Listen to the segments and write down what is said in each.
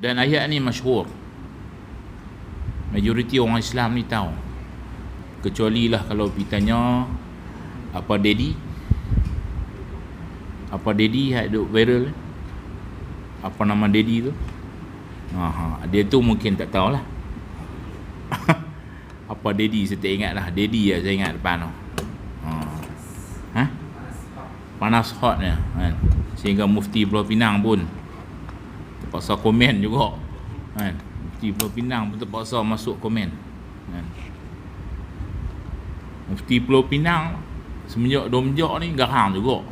Dan ayat ni masyhur, majoriti orang Islam ni tahu, kecuali lah kalau pergi tanya apa daddy yang duk viral, apa nama daddy tu, dia tu mungkin tak tahulah. Apa daddy saya tak ingat lah, daddy lah saya ingat depan tu. Panas hotnya kan, sehingga Mufti Pulau Pinang pun terpaksa komen juga kan. Mufti Pulau Pinang pun terpaksa masuk komen kan. Mufti Pulau Pinang semenjak ni garang juga,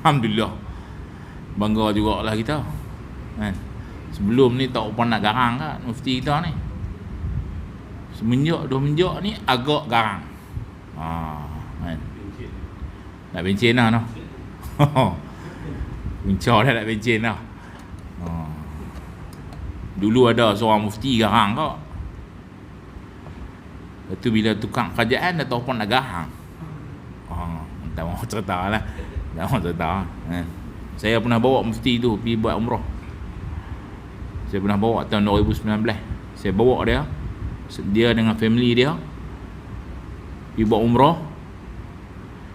alhamdulillah, bangga jugalah kita kan. Sebelum ni tak pernah garang kan mufti kita ni, semenjak ni agak garang kan. Nak bencin lah no. Bincang dah nak bencin lah. Dulu ada seorang mufti garang kok. Lepas tu bila tukang kerajaan dah tahu pun nak garang. Tak mahu cerita lah. Tak mahu cerita Saya pernah bawa mufti tu pergi buat umrah. Saya pernah bawa tahun 2019. Saya bawa dia dengan family dia pergi buat umrah.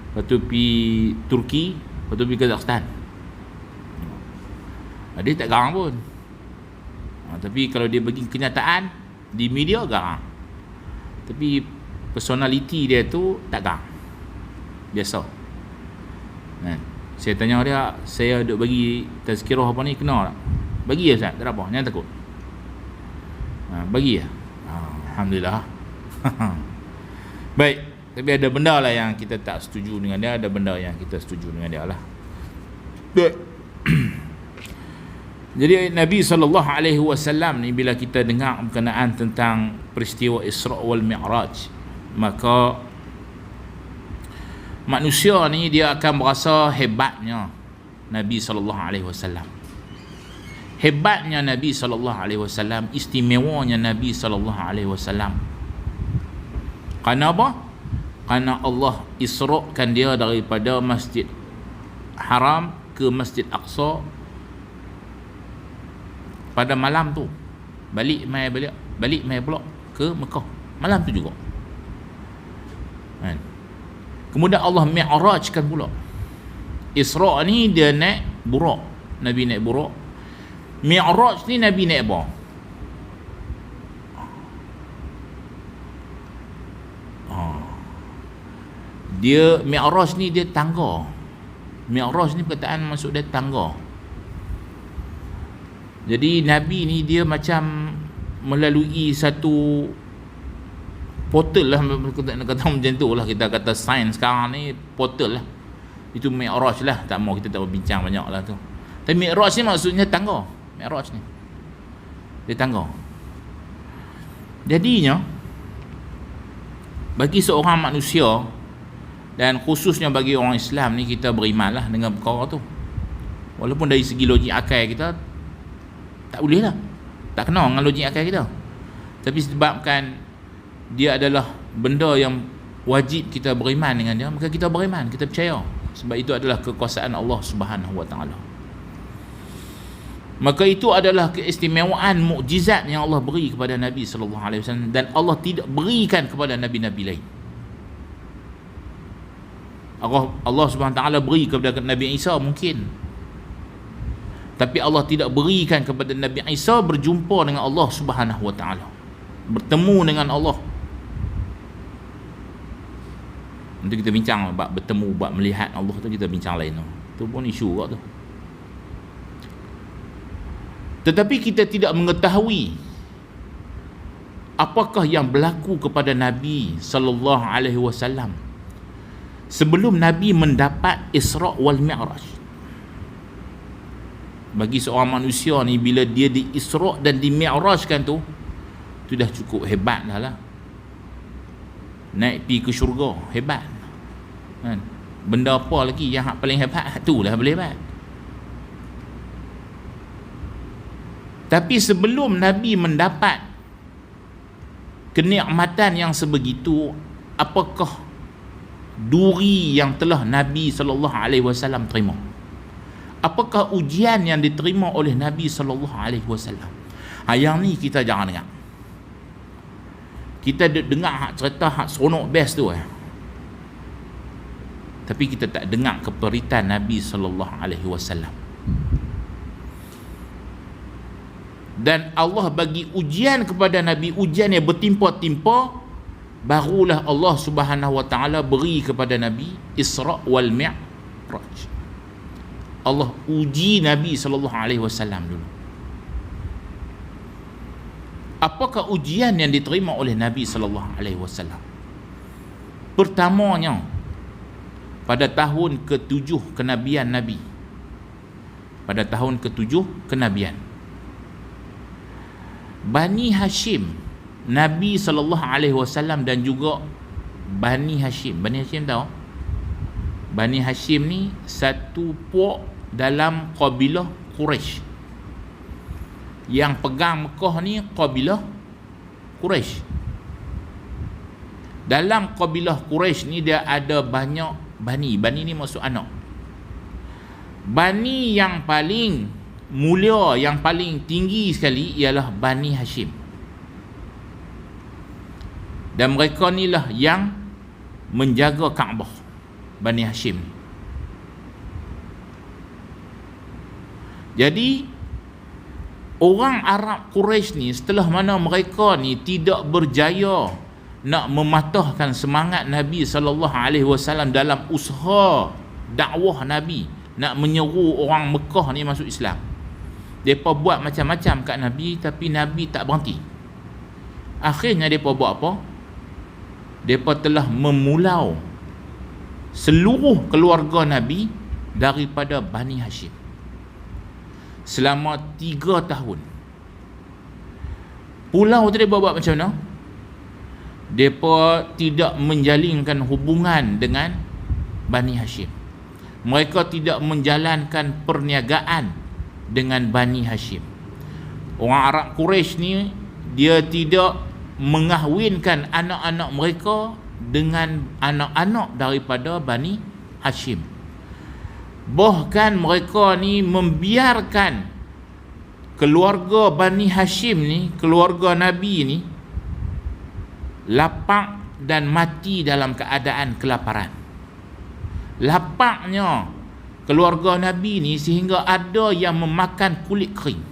Lepas tu pergi Turki, lepas tu pergi Kazakhstan. Dia tak garang pun. Tapi kalau dia bagi kenyataan di media garang. Tapi personality dia tu tak garang, biasa. Saya tanya dia, saya duk bagi tazkirah apa ni, kena tak? Bagi ya Ustaz, tak apa, jangan takut. Bagi ya. Alhamdulillah. Baik, tapi ada benda lah yang kita tak setuju dengan dia, ada benda yang kita setuju dengan dia lah. Baik. Jadi Nabi SAW ni, bila kita dengar berkenaan tentang peristiwa Isra' wal Mi'raj, maka manusia ni dia akan berasa hebatnya Nabi SAW. Hebatnya Nabi SAW, istimewanya Nabi SAW. Kerana apa? Kerana Allah isra'kan dia daripada Masjid Haram ke Masjid Aqsa pada malam tu. Balik mai pula ke Mekah malam tu juga kan. Kemudian Allah mi'rajkan pula. Isra' ni dia naik burak, Nabi naik burak. Mi'raj ni Nabi naik apa? Dia mi'raj ni dia tangga. Mi'raj ni perkataan maksud dia tangga. Jadi Nabi ni dia macam melalui satu portal lah, nak kata macam tu lah, kita kata sains sekarang ni portal lah. Itu Mi'raj lah, tak mau kita tak berbincang banyak lah tu. Tapi Mi'raj ni maksudnya tangga. Mi'raj ni dia tangga. Jadinya bagi seorang manusia, dan khususnya bagi orang Islam ni, kita berimanlah dengan perkara tu. Walaupun dari segi logik akal kita tak boleh lah, tak kena dengan logik akal kita, tapi sebabkan dia adalah benda yang wajib kita beriman dengan dia, maka kita beriman, kita percaya, sebab itu adalah kekuasaan Allah Subhanahu Wa Taala. Maka itu adalah keistimewaan mukjizat yang Allah beri kepada Nabi sallallahu alaihi wasallam, dan Allah tidak berikan kepada nabi-nabi lain. Allah Subhanahu Wa Taala beri kepada Nabi Isa mungkin, tapi Allah tidak berikan kepada Nabi Isa berjumpa dengan Allah Subhanahu Wa Taala, bertemu dengan Allah. Nanti kita bincang bab bertemu, bab melihat Allah tu, kita bincang lain tu. Tu pun isu juga tu. Tetapi kita tidak mengetahui apakah yang berlaku kepada Nabi sallallahu alaihi wasallam sebelum Nabi mendapat Isra' wal Mi'raj. Bagi seorang manusia ni, bila dia di Isra' dan di Mi'rajkan tu dah cukup hebat dah lah. Naik pergi ke syurga, hebat kan? Benda apa lagi yang paling hebat? Tu lah boleh hebat. Tapi sebelum Nabi mendapat kenikmatan yang sebegitu, apakah duri yang telah Nabi SAW terima? Apakah ujian yang diterima oleh Nabi SAW? Yang ni kita jangan dengar. Kita dengar hak cerita hak seronok best tu tapi kita tak dengar keperitan Nabi sallallahu alaihi wasallam. Dan Allah bagi ujian kepada Nabi, ujian yang bertimpa-timpa, barulah Allah Subhanahu wa taala beri kepada Nabi Isra wal Mi'raj. Allah uji Nabi sallallahu alaihi wasallam dulu. Apakah ujian yang diterima oleh Nabi sallallahu alaihi wasallam? Pertamanya, pada tahun ke-7 kenabian Nabi. Pada tahun ke-7 kenabian, Bani Hashim, Nabi sallallahu alaihi wasallam dan juga Bani Hashim. Bani Hashim tahu? Bani Hashim ni satu puak dalam kabilah Quraisy. Yang pegang Mekah ni kabilah Quraisy. Dalam kabilah Quraisy ni dia ada banyak bani. Bani ni maksud anak. Bani yang paling mulia, yang paling tinggi sekali ialah Bani Hashim. Dan mereka ni lah yang menjaga Kaabah, Bani Hashim. Jadi orang Arab Quraisy ni, setelah mana mereka ni tidak berjaya nak mematahkan semangat Nabi sallallahu alaihi wasallam dalam usaha dakwah Nabi, nak menyeru orang Mekah ni masuk Islam, mereka buat macam-macam kat Nabi, tapi Nabi tak berhenti. Akhirnya mereka buat apa? Mereka telah memulau seluruh keluarga Nabi daripada Bani Hashim selama 3 tahun. Pulau tu mereka buat macam mana? Mereka tidak menjalinkan hubungan dengan Bani Hashim. Mereka tidak menjalankan perniagaan dengan Bani Hashim. Orang Arab Quraisy ni, dia tidak mengahwinkan anak-anak mereka dengan anak-anak daripada Bani Hashim. Bahkan mereka ni membiarkan keluarga Bani Hashim ni, keluarga Nabi ni, lapak dan mati dalam keadaan kelaparan. Lapaknya keluarga Nabi ni sehingga ada yang memakan kulit kering.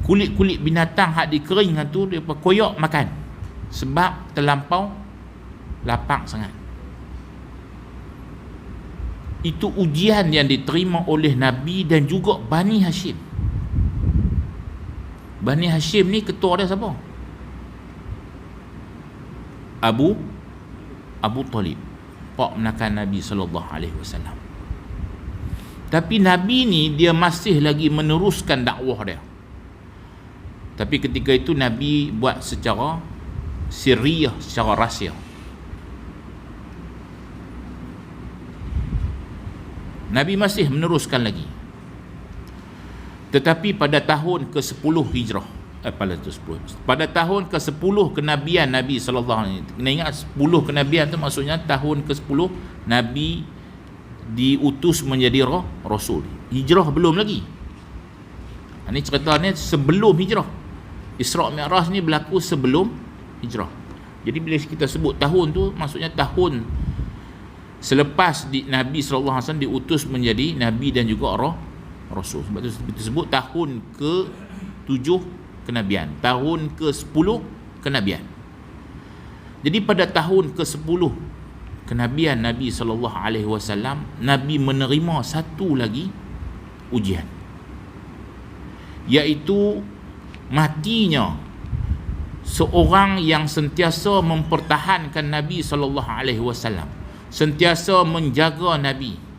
Kulit-kulit binatang hak dikeringkan tu dia koyak makan sebab terlampau lapak sangat. Itu ujian yang diterima oleh Nabi dan juga Bani Hashim. Bani Hashim ni ketua dia siapa? Abu Talib, pak menakan Nabi sallallahu alaihi wasallam. Tapi Nabi ni dia masih lagi meneruskan dakwah dia. Tapi ketika itu Nabi buat secara sirriyah, secara rahsia. Nabi masih meneruskan lagi. Tetapi pada tahun ke-10 Hijrah, pada tahun ke-10 kenabian Nabi sallallahu alaihi wasallam. Kena ingat 10 kenabian tu maksudnya tahun ke-10 Nabi diutus menjadi rasul. Hijrah belum lagi. Ini cerita ni sebelum hijrah. Isra Mi'raj ni berlaku sebelum hijrah. Jadi bila kita sebut tahun tu, maksudnya tahun selepas Nabi sallallahu alaihi wasallam diutus menjadi nabi dan juga rasul. Sebab tu kita sebut tahun ke-7 kenabian, tahun ke-10 kenabian. Jadi pada tahun ke-10 kenabian Nabi sallallahu alaihi wasallam, Nabi menerima satu lagi ujian, iaitu matinya seorang yang sentiasa mempertahankan Nabi sallallahu alaihi wasallam, sentiasa menjaga Nabi.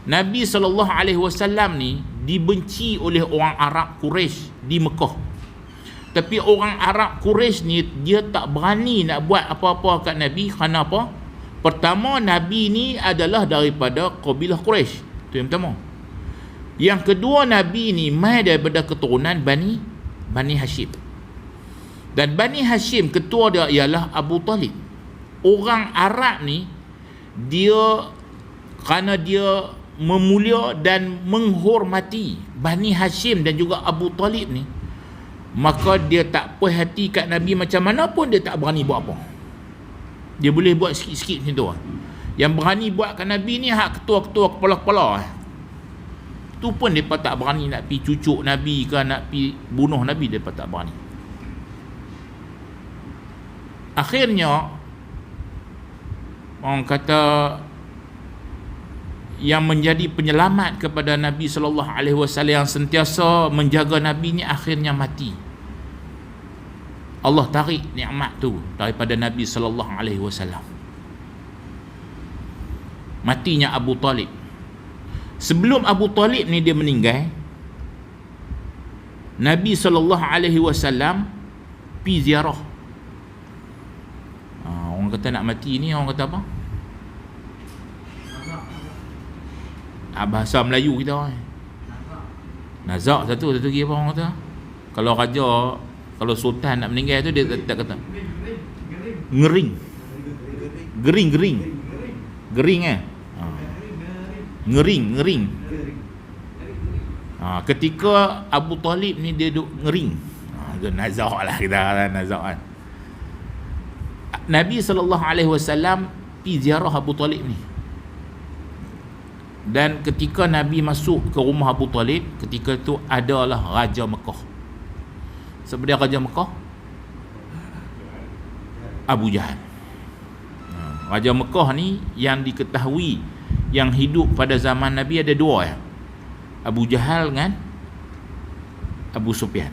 Nabi sallallahu alaihi wasallam ni dibenci oleh orang Arab Quraisy di Mekah. Tapi orang Arab Quraisy ni dia tak berani nak buat apa-apa kat Nabi. Kerana apa? Pertama, Nabi ni adalah daripada kabilah Quraisy. Itu yang pertama. Yang kedua, Nabi ni mai daripada keturunan Bani Hashim. Dan Bani Hashim ketua dia ialah Abu Talib. Orang Arab ni dia kerana dia memulia dan menghormati Bani Hashim dan juga Abu Talib ni, maka dia tak puas hati kat Nabi macam mana pun dia tak berani buat apa. Dia boleh buat sikit-sikit macam tu. Yang berani buat kat Nabi ni hak ketua-ketua kepala-kepala. Tu pun mereka tak berani nak pi cucuk Nabi ke, nak pi bunuh Nabi, mereka tak berani. Akhirnya orang kata yang menjadi penyelamat kepada Nabi sallallahu alaihi wasallam, yang sentiasa menjaga Nabi ni, akhirnya mati. Allah tarik nikmat tu daripada Nabi sallallahu alaihi wasallam. Matinya Abu Talib. Sebelum Abu Talib ni dia meninggal, Nabi sallallahu alaihi wasallam pi ziarah. Orang kata nak mati ni, orang kata apa? Bahasa Melayu kita nazak satu lagi apa orang kata? Kalau raja, kalau sultan nak meninggal tu, dia tak kata ngering. Gering ngering. Ketika Abu Talib ni dia duk ngering, itu nazak lah, kita kata nazak kan. Nabi SAW pergi ziarah Abu Talib ni. Dan ketika Nabi masuk ke rumah Abu Talib, ketika itu adalah Raja Mekah. Siapa dia Raja Mekah? Abu Jahal. Raja Mekah ni yang diketahui yang hidup pada zaman Nabi ada dua ya. Abu Jahal dengan Abu Sufyan.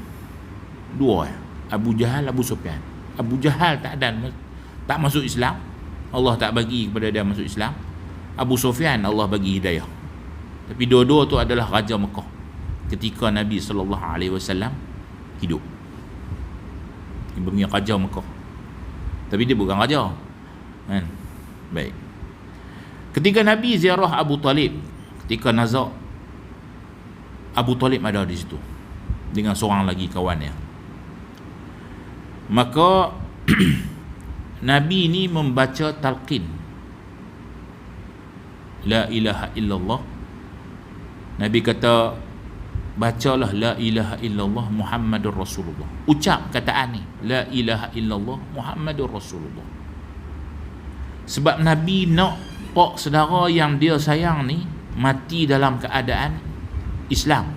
Dua ya. Abu Jahal, Abu Sufyan. Abu Jahal tak masuk Islam. Allah tak bagi kepada dia masuk Islam. Abu Sufyan Allah bagi hidayah. Tapi dua-dua tu adalah Raja Mekah ketika Nabi SAW hidup. Dia punya Raja Mekah, tapi dia bukan raja kan? Baik. Ketika Nabi ziarah Abu Talib, ketika nazak, Abu Talib ada di situ dengan seorang lagi kawannya. Maka Nabi ni membaca talqin la ilaha illallah. Nabi kata, bacalah la ilaha illallah Muhammadur Rasulullah. Ucap kataan ni, la ilaha illallah Muhammadur Rasulullah. Sebab Nabi nak pak saudara yang dia sayang ni mati dalam keadaan Islam,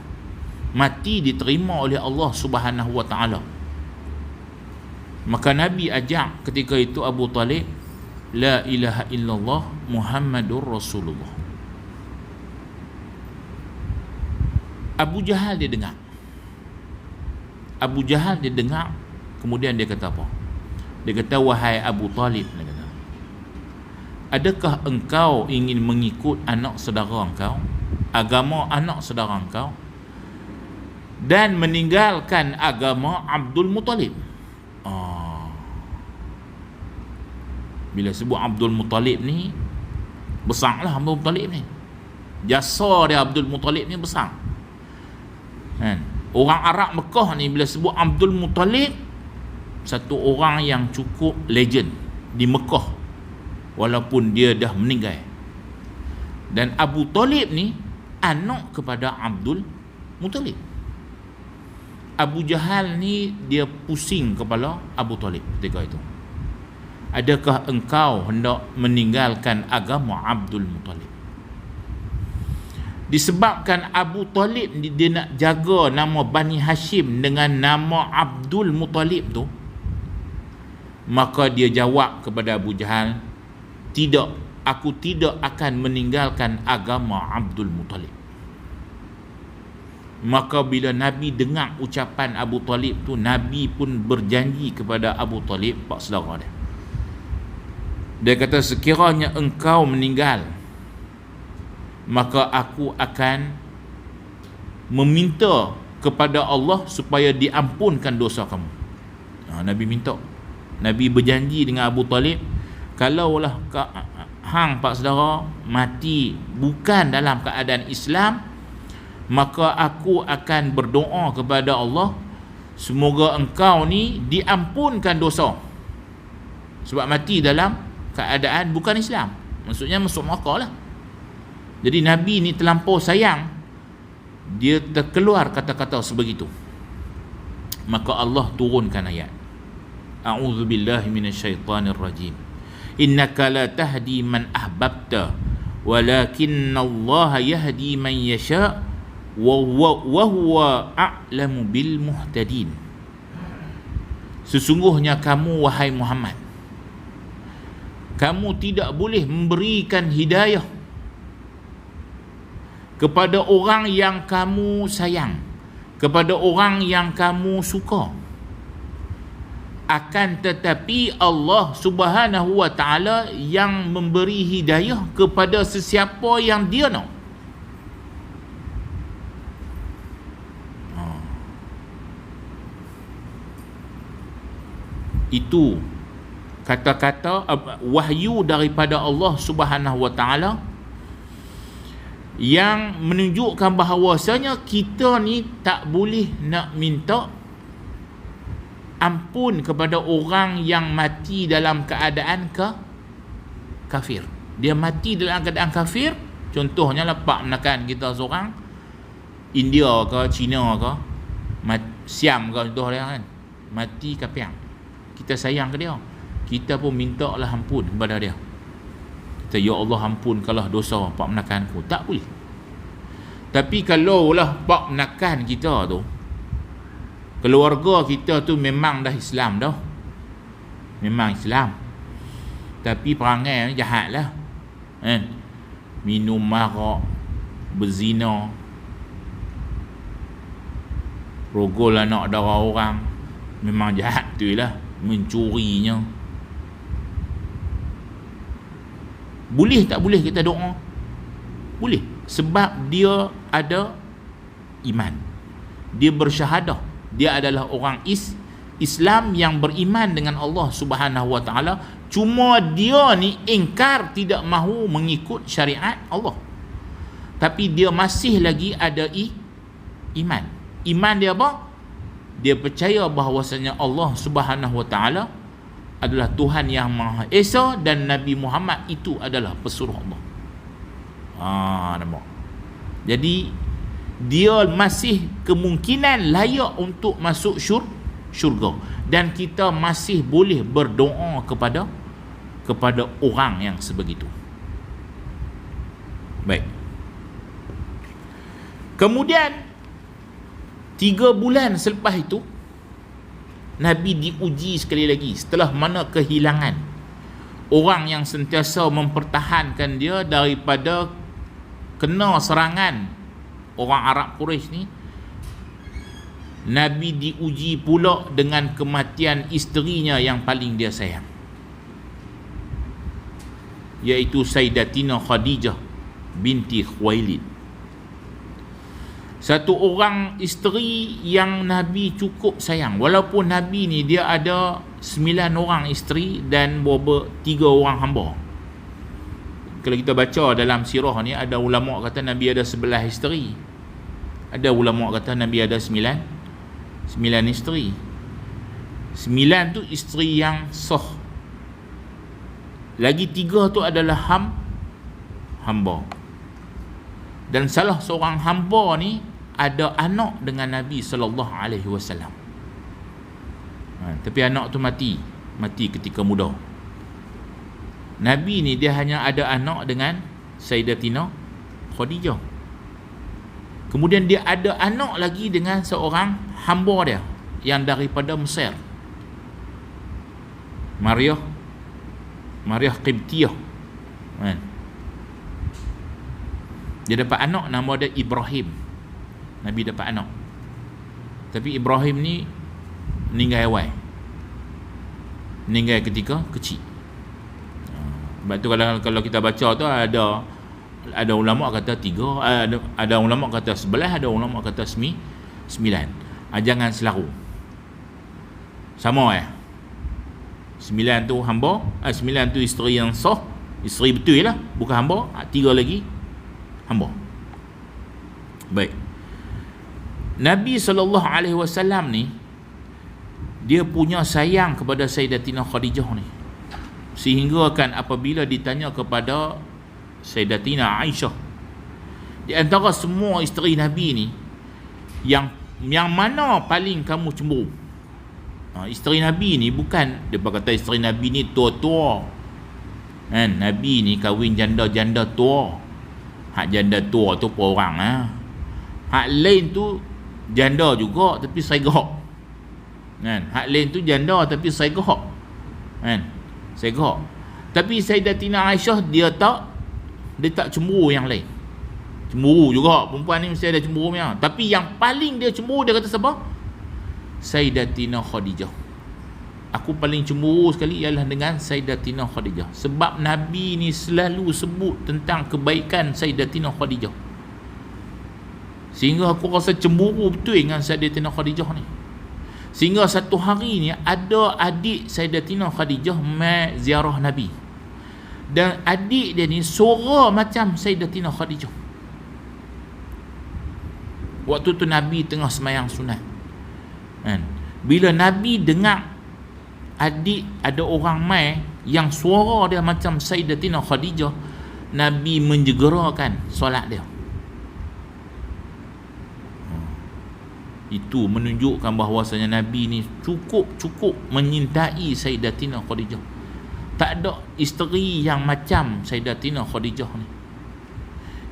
mati diterima oleh Allah Subhanahu wa taala. Maka Nabi ajak ketika itu Abu Talib, la ilaha illallah Muhammadur Rasulullah. Abu Jahal dia dengar. Abu Jahal dia dengar, kemudian dia kata apa? Dia kata, wahai Abu Talib, dia kata, adakah engkau ingin mengikut anak saudara engkau, agama anak saudara engkau, dan meninggalkan agama Abdul Muttalib? Bila sebut Abdul Muttalib ni, besarlah Abdul Muttalib ni. Jasa dia Abdul Muttalib ni besar kan? Orang Arab Mekah ni bila sebut Abdul Muttalib, satu orang yang cukup legend di Mekah walaupun dia dah meninggal. Dan Abu Talib ni anak kepada Abdul Muttalib. Abu Jahal ni dia pusing kepala Abu Talib ketika itu. Adakah engkau hendak meninggalkan agama Abdul Muttalib? Disebabkan Abu Talib dia nak jaga nama Bani Hashim dengan nama Abdul Muttalib tu, maka dia jawab kepada Abu Jahal, tidak, aku tidak akan meninggalkan agama Abdul Muttalib. Maka bila Nabi dengar ucapan Abu Talib tu, Nabi pun berjanji kepada Abu Talib, pak saudara dia. Dia kata, sekiranya engkau meninggal, maka aku akan meminta kepada Allah supaya diampunkan dosa kamu. Nabi minta. Nabi berjanji dengan Abu Talib, kalaulah hang pak saudara mati bukan dalam keadaan Islam, maka aku akan berdoa kepada Allah, semoga engkau ni diampunkan dosa. Sebab mati dalam keadaan bukan Islam, maksudnya masuk neraka lah. Jadi Nabi ni terlampau sayang, dia terkeluar kata-kata sebegitu. Maka Allah turunkan ayat, a'udzubillahi minasyaitanirrajim, innaka la tahdi man ahbabta walakinnallaha yahdi man yasha wa huwa a'lamu bil muhtadin. Sesungguhnya kamu, wahai Muhammad, kamu tidak boleh memberikan hidayah kepada orang yang kamu sayang, kepada orang yang kamu suka. Akan tetapi Allah Subhanahu wa ta'ala yang memberi hidayah kepada sesiapa yang dia nak. Itu kata-kata wahyu daripada Allah Subhanahu wa ta'ala yang menunjukkan bahawasanya kita ni tak boleh nak minta ampun kepada orang yang mati dalam keadaan kafir. Dia mati dalam keadaan kafir, contohnya lah pak menekan kita seorang, India ke China ke Siam ke, contoh dia kan, mati kafir, kita sayang ke dia, kita pun minta lah ampun kepada dia. Kita, ya Allah ampunkanlah dosa pak menekanku. Tak boleh. Tapi kalau lah pak menekan kita tu, keluarga kita tu memang dah Islam dah, memang Islam, tapi perangai jahat lah kan? Minum marak, berzina, rogol anak dara orang, memang jahat tu lah, mencurinya. Boleh tak boleh kita doa? Boleh, sebab dia ada iman, dia bersyahadah, dia adalah orang Islam yang beriman dengan Allah Subhanahu wa ta'ala. Cuma dia ni ingkar, tidak mahu mengikut syariat Allah, tapi dia masih lagi ada iman. Iman dia apa? Dia percaya bahawasanya Allah Subhanahu wa ta'ala adalah Tuhan yang Maha Esa dan Nabi Muhammad itu adalah pesuruh Allah. Nampak? Jadi dia masih kemungkinan layak untuk masuk syurga, dan kita masih boleh berdoa kepada orang yang sebegitu. Baik. Kemudian 3 bulan selepas itu, Nabi diuji sekali lagi, setelah mana kehilangan orang yang sentiasa mempertahankan dia daripada kena serangan orang Arab Quraisy ni. Nabi diuji pula dengan kematian isterinya yang paling dia sayang, iaitu Sayyidatina Khadijah binti Khuwailid. Satu orang isteri yang Nabi cukup sayang, walaupun Nabi ni dia ada 9 orang isteri dan 3 orang hamba. Kalau kita baca dalam sirah ni, ada ulama kata Nabi ada 11 isteri, ada ulama kata Nabi ada 9 isteri. 9 tu isteri yang sah, lagi 3 tu adalah hamba. Dan salah seorang hamba ni ada anak dengan Nabi sallallahu alaihi wasallam. Tapi anak tu mati ketika muda. Nabi ni dia hanya ada anak dengan Sayyidatina Khadijah. Kemudian dia ada anak lagi dengan seorang hamba dia yang daripada Mesir, Maryah Qibtiyah. Dia dapat anak, nama dia Ibrahim. Nabi dapat anak, tapi Ibrahim ni meninggal awal, meninggal ketika kecil. Sebab tu kalau kita baca tu ada ulama kata 3, ada ulama kata 11, ada ulama kata 9. Jangan selaru sama 9 tu hamba, 9 tu isteri yang sah, isteri betul lah, bukan hamba. 3 lagi hamba. Baik. Nabi SAW ni dia punya sayang kepada Sayyidatina Khadijah ni, sehingga kan apabila ditanya kepada Sayyidatina Aisyah Di antara semua isteri Nabi ni, yang mana paling kamu cemburu? Isteri Nabi ni bukan dia kata isteri Nabi ni tua-tua kan. Nabi ni kahwin janda-janda tua. Hak janda tua tu pun orang hak lain tu janda juga tapi segak kan. Hak lain tu janda tapi segak kan, segak. Tapi Sayyidatina Aisyah dia tak cemburu yang lain. Cemburu juga, perempuan ni mesti ada cemburu punya. Tapi yang paling dia cemburu, dia kata siapa? Sayyidatina Khadijah. Aku paling cemburu sekali ialah dengan Sayyidatina Khadijah. Sebab Nabi ni selalu sebut tentang kebaikan Sayyidatina Khadijah. Sehingga aku rasa cemburu betul dengan Sayyidatina Khadijah ni. Sehingga satu hari ni ada adik Sayyidatina Khadijah mai ziarah Nabi. Dan adik dia ni suara macam Sayyidatina Khadijah. Waktu tu Nabi tengah sembahyang sunat kan. Bila Nabi dengar adik ada orang mai yang suara dia macam Sayyidatina Khadijah, Nabi menjegerakan solat dia. Itu menunjukkan bahawasanya Nabi ni cukup menyintai Sayyidatina Khadijah. Tak ada isteri yang macam Sayyidatina Khadijah ni.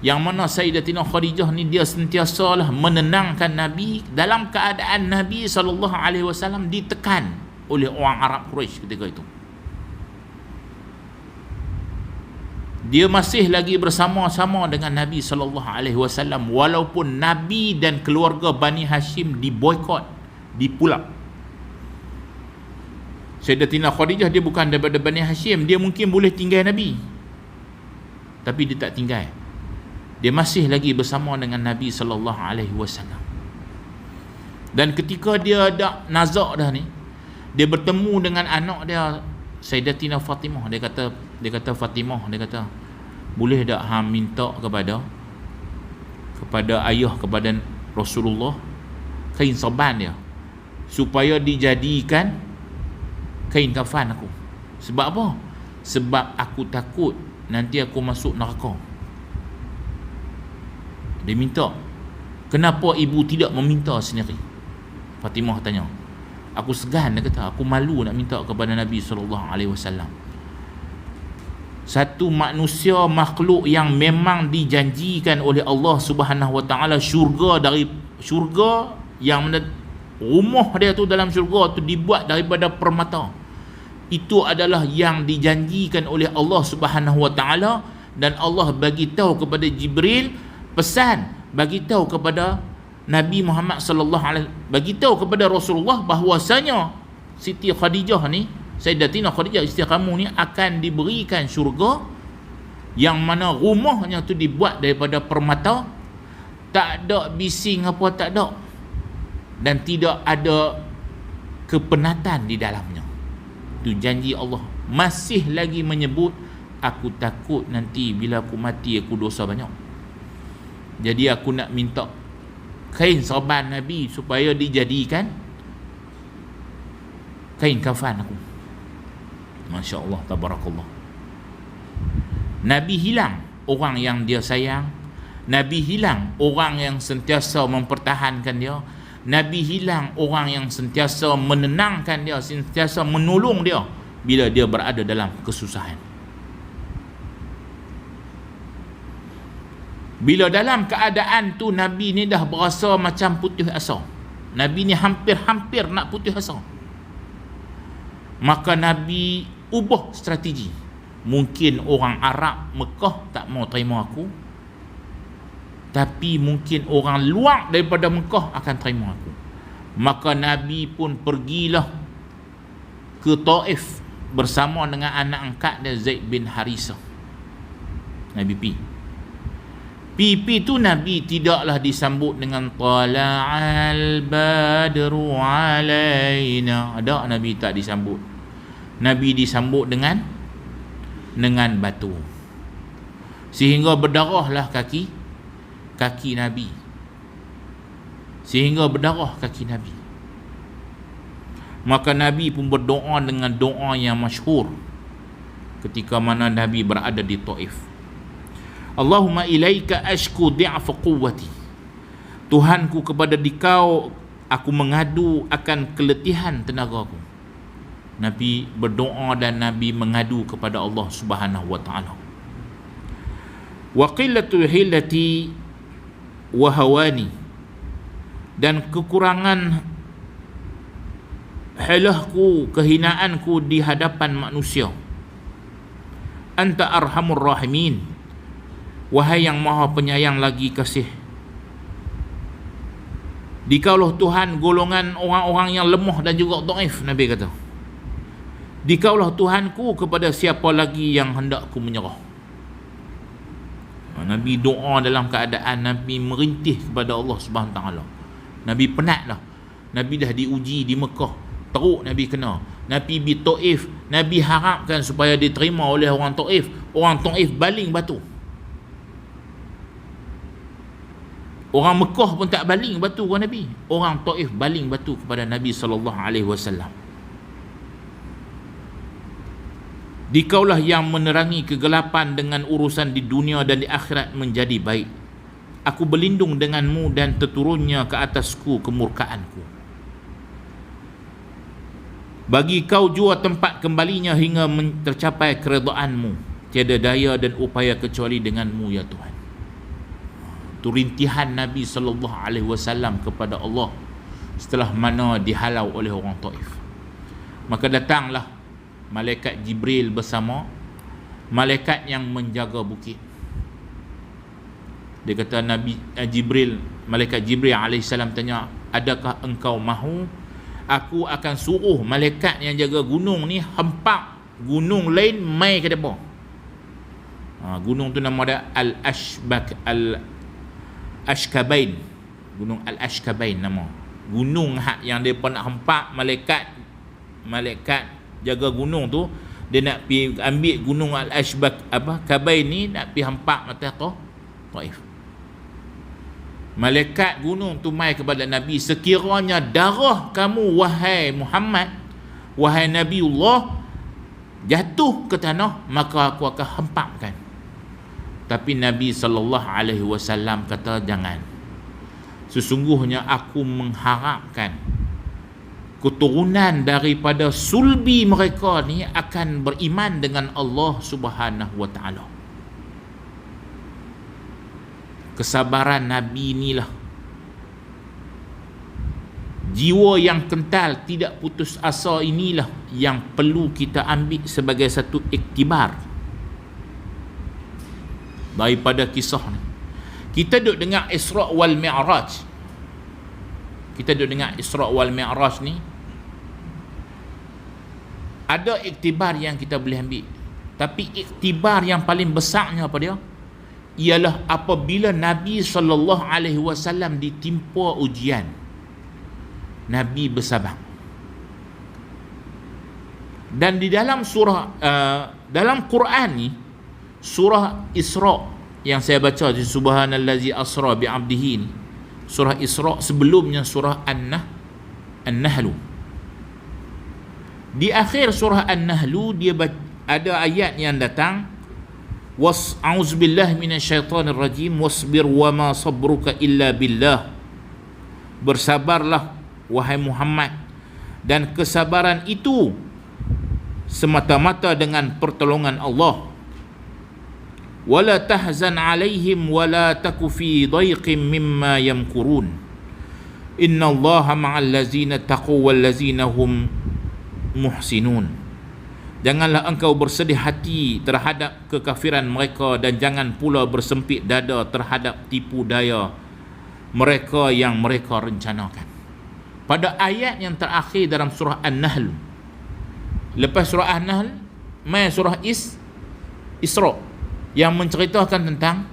Yang mana Sayyidatina Khadijah ni dia sentiasalah menenangkan Nabi dalam keadaan Nabi SAW ditekan oleh orang Arab Quraisy ketika itu. Dia masih lagi bersama-sama dengan Nabi SAW walaupun Nabi dan keluarga Bani Hashim diboikot, dipulak. Sayyidatina Khadijah dia bukan daripada Bani Hashim, dia mungkin boleh tinggal Nabi, tapi dia tak tinggal. Dia masih lagi bersama dengan Nabi SAW. Dan ketika dia dah nazak dah ni, dia bertemu dengan anak dia Sayyidatina Fatimah. Dia kata Fatimah, dia kata, boleh tak hang minta kepada ayah, kepada Rasulullah kain serban dia supaya dijadikan kain kafan aku. Sebab apa? Sebab aku takut nanti aku masuk neraka. Dia minta. Kenapa ibu tidak meminta sendiri? Fatimah tanya. Aku segan, dia kata, aku malu nak minta kepada Nabi SAW. Satu manusia, makhluk yang memang dijanjikan oleh Allah Subhanahu Wa Taala syurga, dari syurga yang rumah dia tu dalam syurga tu dibuat daripada permata. Itu adalah yang dijanjikan oleh Allah Subhanahu Wa Taala, dan Allah bagi tahu kepada Jibril, pesan bagi tahu kepada Nabi Muhammad sallallahu alaihi wasallam, bagi tahu kepada Rasulullah bahwasanya Siti Khadijah ni, Sayyidatina Khadijah isteri kamu ni akan diberikan syurga yang mana rumahnya tu dibuat daripada permata, tak ada bising apa, tak ada, dan tidak ada kepenatan di dalamnya. Itu janji Allah. Masih lagi menyebut, aku takut nanti bila aku mati aku dosa banyak, jadi aku nak minta kain serban Nabi supaya dijadikan kain kafan aku. Masya Allah, tabarakallah. Nabi hilang orang yang dia sayang. Nabi hilang orang yang sentiasa mempertahankan dia. Nabi hilang orang yang sentiasa menenangkan dia, sentiasa menolong dia bila dia berada dalam kesusahan. Bila dalam keadaan tu Nabi ni dah berasa macam putus asa, Nabi ni hampir-hampir nak putus asa, maka Nabi ubah strategi. Mungkin orang Arab Mekah tak mau terima aku, tapi mungkin orang luar daripada Mekah akan terima aku. Maka Nabi pun pergilah ke Taif bersama dengan anak angkat dia Zaid bin Harisah. Nabi Pipi tu Nabi tidaklah disambut dengan tala'al badru alaina. Ada Nabi tak disambut. Nabi disambut dengan batu. Sehingga berdarahlah kaki Nabi. Maka Nabi pun berdoa dengan doa yang masyhur ketika mana Nabi berada di Taif. Allahumma ilaika ashku di'fa quwwati. Tuhanku, kepada Dikau aku mengadu akan keletihan tenagaku. Nabi berdoa dan Nabi mengadu kepada Allah Subhanahu wa taala. Wa qillatu hilati wa hawani, dan kekurangan halahku, kehinaanku di hadapan manusia. Anta arhamur rahimin, wahai yang maha penyayang lagi kasih. Dikaulah Tuhan golongan orang-orang yang lemah dan juga dhaif, Nabi kata. Dikaulah Tuhanku, kepada siapa lagi yang hendak ku menyerah. Nabi doa dalam keadaan Nabi merintih kepada Allah Subhanahu taala. Nabi penat dah. Nabi dah diuji di Mekah, teruk Nabi kena. Nabi pergi Taif, Nabi harapkan supaya diterima oleh orang Taif. Orang Taif baling batu. Orang Mekah pun tak baling batu kepada Nabi. Orang Taif baling batu kepada Nabi sallallahu alaihi wasallam. Dikaulah yang menerangi kegelapan dengan urusan di dunia dan di akhirat menjadi baik. Aku berlindung denganmu dan terturunnya ke atasku kemurkaanku. Bagi kau jua tempat kembalinya hingga tercapai keredaanmu. Tiada daya dan upaya kecuali denganmu ya Tuhan. Itu rintihan Nabi SAW kepada Allah setelah mana dihalau oleh orang Taif. Maka datanglah malaikat Jibril bersama malaikat yang menjaga bukit. Dia kata malaikat Jibril alaihissalam tanya, adakah engkau mahu aku akan suruh malaikat yang jaga gunung ni hempak gunung lain mai ke depan. Gunung tu nama dia Al-Ashkabain. Gunung Al-Ashkabain nama. Gunung yang depa nak hempak, malaikat jaga gunung tu dia nak pi ambil gunung Kabain ni, nak pi hempak atas Taif. Malaikat gunung tu mai kepada Nabi, sekiranya darah kamu wahai Muhammad, wahai Nabiullah, jatuh ke tanah, maka aku akan hempakkan. Tapi Nabi SAW kata jangan. Sesungguhnya aku mengharapkan keturunan daripada sulbi mereka ni akan beriman dengan Allah Subhanahu wa taala. Kesabaran Nabi inilah, jiwa yang kental, tidak putus asa inilah yang perlu kita ambil sebagai satu iktibar daripada kisah ni. Kita duk dengar Isra wal Mi'raj. Kita duk dengar Isra wal Mi'raj ni, ada iktibar yang kita boleh ambil. Tapi iktibar yang paling besarnya apa dia? Ialah apabila Nabi SAW ditimpa ujian, Nabi bersabar. Dan di dalam dalam Quran ni, surah Isra yang saya baca di Subhanallazi asra bi'abdihi ni, surah Isra sebelumnya surah An-Nahl. Di akhir surah An-Nahl dia ada ayat yang datang, a'udzubillahi minasyaitonir rajim, wasbir wama sabruka illa billah. Bersabarlah wahai Muhammad, dan kesabaran itu semata-mata dengan pertolongan Allah. Wala tahzan alaihim wala taku fi dhaiqin mimma yamkurun. Innallaha ma'al ladzina taqaw wal ladzina hum muhsinun. Janganlah engkau bersedih hati terhadap kekafiran mereka, dan jangan pula bersempit dada terhadap tipu daya mereka yang mereka rencanakan. Pada ayat yang terakhir dalam surah An-Nahl, lepas surah An-Nahl mai surah Isra yang menceritakan tentang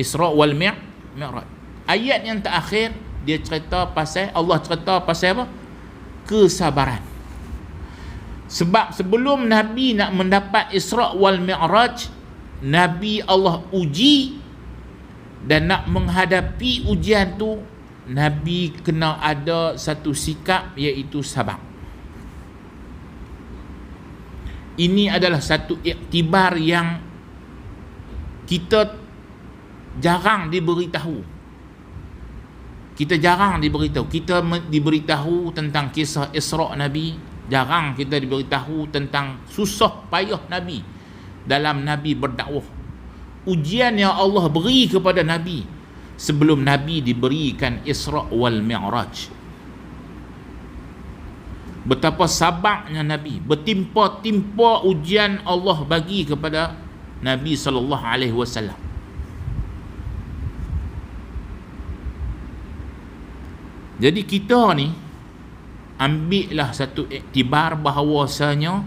Isra wal Mi'raj. Ayat yang terakhir dia cerita pasal, Allah cerita pasal apa? Kesabaran. Sebab sebelum Nabi nak mendapat Isra wal Mi'raj, Nabi Allah uji, dan nak menghadapi ujian tu Nabi kena ada satu sikap, iaitu sabar. Ini adalah satu iktibar yang kita jarang diberitahu. Kita jarang diberitahu. Kita diberitahu tentang kisah Isra' Nabi, jarang kita diberitahu tentang susah payah Nabi dalam Nabi berdakwah. Ujian yang Allah beri kepada Nabi sebelum Nabi diberikan Isra' wal Mi'raj. Betapa sabarnya Nabi, bertimpa-timpa ujian Allah bagi kepada Nabi sallallahu alaihi wasallam. Jadi kita ni ambillah satu iktibar bahawasanya